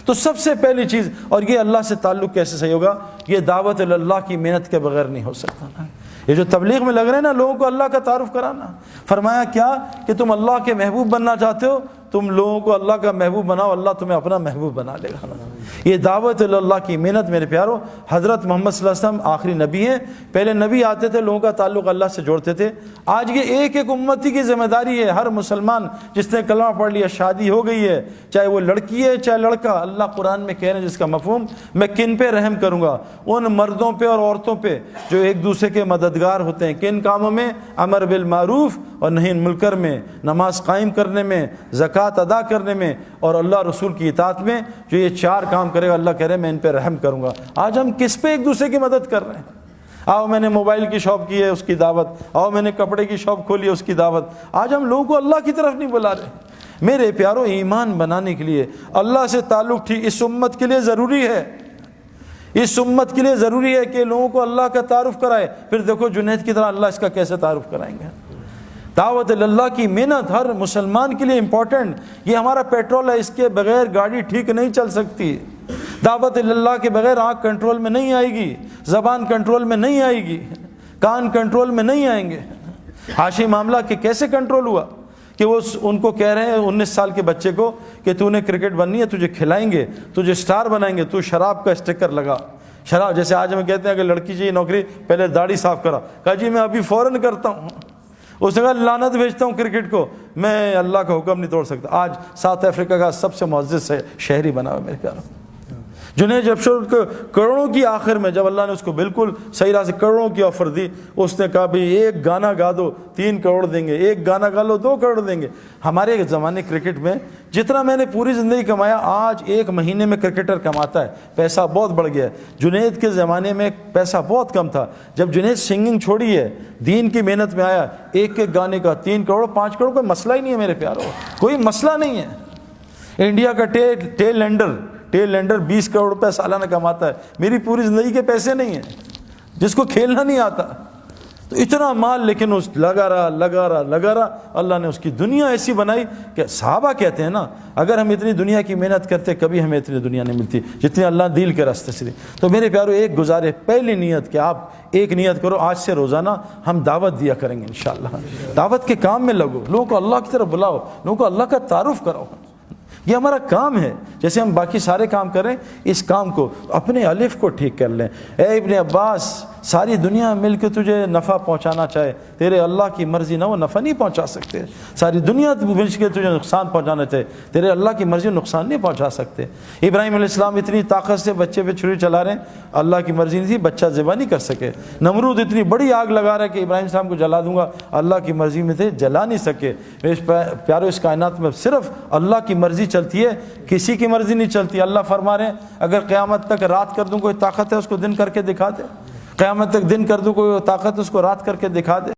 تو سب سے پہلی چیز، اور یہ اللہ سے تعلق کیسے صحیح ہوگا؟ یہ دعوت اللہ کی محنت کے بغیر نہیں ہو سکتا نا۔ یہ جو تبلیغ میں لگ رہے ہیں نا لوگوں کو اللہ کا تعارف کرانا، فرمایا کیا کہ تم اللہ کے محبوب بننا چاہتے ہو، تم لوگوں کو اللہ کا محبوب بناؤ، اللہ تمہیں اپنا محبوب بنا لے گا۔ یہ دعوت اللہ کی محنت میرے پیارو، حضرت محمد صلی اللہ علیہ وسلم آخری نبی ہیں، پہلے نبی آتے تھے لوگوں کا تعلق اللہ سے جوڑتے تھے، آج یہ ایک ایک امتی کی ذمہ داری ہے، ہر مسلمان جس نے کلمہ پڑھ لیا، شادی ہو گئی ہے، چاہے وہ لڑکی ہے چاہے لڑکا، اللہ قرآن میں کہہ رہے ہیں جس کا مفہوم، میں کن پہ رحم کروں گا؟ ان مردوں پہ اور عورتوں پہ جو ایک دوسرے کے مددگار ہوتے ہیں، کن کاموں میں؟ امر بالمعروف اور نہی عن المنکر میں، نماز قائم کرنے میں، زکوٰۃ ادا کرنے میں، اور اللہ رسول کی اطاعت میں۔ جو یہ چار کام کرے گا اللہ کہہ رہے ہیں میں ان پہ رحم کروں گا۔ آج ہم کس پہ ایک دوسرے کی مدد کر رہے ہیں؟ آؤ میں نے موبائل کی شاپ کی ہے اس کی دعوت، آؤ میں نے کپڑے کی شاپ کھولی ہے اس کی دعوت۔ آج ہم لوگوں کو اللہ کی طرف نہیں بلا رہے۔ میرے پیاروں، ایمان بنانے کے لیے اللہ سے تعلق ٹھیک اس امت کے لیے ضروری ہے، اس امت کے لیے ضروری ہے کہ لوگوں کو اللہ کا تعارف کرائے۔ پھر دیکھو جنید کی طرح اللہ اس کا کیسے تعارف کرائیں گے؟ دعوت اللہ کی محنت ہر مسلمان کے لیے امپورٹنٹ، یہ ہمارا پیٹرول ہے، اس کے بغیر گاڑی ٹھیک نہیں چل سکتی۔ دعوت اللہ کے بغیر آنکھ کنٹرول میں نہیں آئے گی، زبان کنٹرول میں نہیں آئے گی، کان کنٹرول میں نہیں آئیں گے۔ حاشی معاملہ کہ کیسے کنٹرول ہوا کہ وہ ان کو کہہ رہے ہیں 19 سال کے بچے کو کہ تو نے کرکٹ بننی ہے، تجھے کھلائیں گے، تجھے سٹار بنائیں گے، تو شراب کا اسٹیکر لگا۔ شراب جیسے آج ہم کہتے ہیں کہ لڑکی چاہیے نوکری، پہلے داڑھی صاف کرا، کہا جی میں ابھی فوراً کرتا ہوں۔ اس نے کہا لعنت بھیجتا ہوں کرکٹ کو، میں اللہ کا حکم نہیں توڑ سکتا۔ آج ساؤتھ افریقہ کا سب سے معزز شہری بنا ہوا میرے پیاروں۔ جنید جفشر کو کروڑوں کی آخر میں جب اللہ نے اس کو بالکل صحیح راہ سے کروڑوں کی آفر دی، اس نے کہا بھئی ایک گانا گا دو 3 کروڑ دیں گے، ایک گانا گا لو 2 کروڑ دیں گے۔ ہمارے زمانے کرکٹ میں جتنا میں نے پوری زندگی کمایا، آج 1 مہینے میں کرکٹر کماتا ہے، پیسہ بہت بڑھ گیا ہے۔ جنید کے زمانے میں پیسہ بہت کم تھا۔ جب جنید سنگنگ چھوڑی ہے، دین کی محنت میں آیا، ایک گانے کا 3 کروڑ 5 کروڑ کوئی مسئلہ ہی نہیں ہے میرے پیاروں، کوئی مسئلہ نہیں ہے۔ انڈیا کا ٹیل لینڈر 20 کروڑ روپے سالانہ کماتا ہے، میری پوری زندگی کے پیسے نہیں ہیں، جس کو کھیلنا نہیں آتا، تو اتنا مال، لیکن اس لگا رہا۔ اللہ نے اس کی دنیا ایسی بنائی کہ صحابہ کہتے ہیں نا، اگر ہم اتنی دنیا کی محنت کرتے کبھی ہمیں اتنی دنیا نہیں ملتی جتنی اللہ دل کے راستے سے دی۔ تو میرے پیارو، ایک گزارے، پہلی نیت کہ آپ ایک نیت کرو، آج سے روزانہ ہم دعوت دیا کریں گے انشاءاللہ۔ دعوت کے کام میں لگو، لوگوں کو اللہ کی طرف بلاؤ، لوگوں کو اللہ کا تعارف کراؤ۔ یہ ہمارا کام ہے، جیسے ہم باقی سارے کام کریں، اس کام کو اپنے الف کو ٹھیک کر لیں۔ اے ابن عباس، ساری دنیا مل کے تجھے نفع پہنچانا چاہے، تیرے اللہ کی مرضی نہ وہ نفع نہیں پہنچا سکتے۔ ساری دنیا مل کے تجھے نقصان پہنچانا چاہے، تیرے اللہ کی مرضی نقصان نہیں پہنچا سکتے۔ ابراہیم علیہ السلام اتنی طاقت سے بچے پہ چھری چلا رہے ہیں، اللہ کی مرضی نہیں تھی، بچہ ذبح نہیں کر سکے۔ نمرود اتنی بڑی آگ لگا رہا ہے کہ ابراہیم السلام کو جلا دوں گا، اللہ کی مرضی میں تھے، جلا نہیں سکے۔ پیارو، اس کائنات میں صرف اللہ کی مرضی چلتی ہے، کسی کی مرضی نہیں چلتی۔ اللہ فرما رہے ہیں اگر قیامت تک رات کر دوں کوئی طاقت ہے اس کو دن کر کے دکھا دے، قیامت تک دن کر دوں کوئی طاقت ہے اس کو رات کر کے دکھا دے۔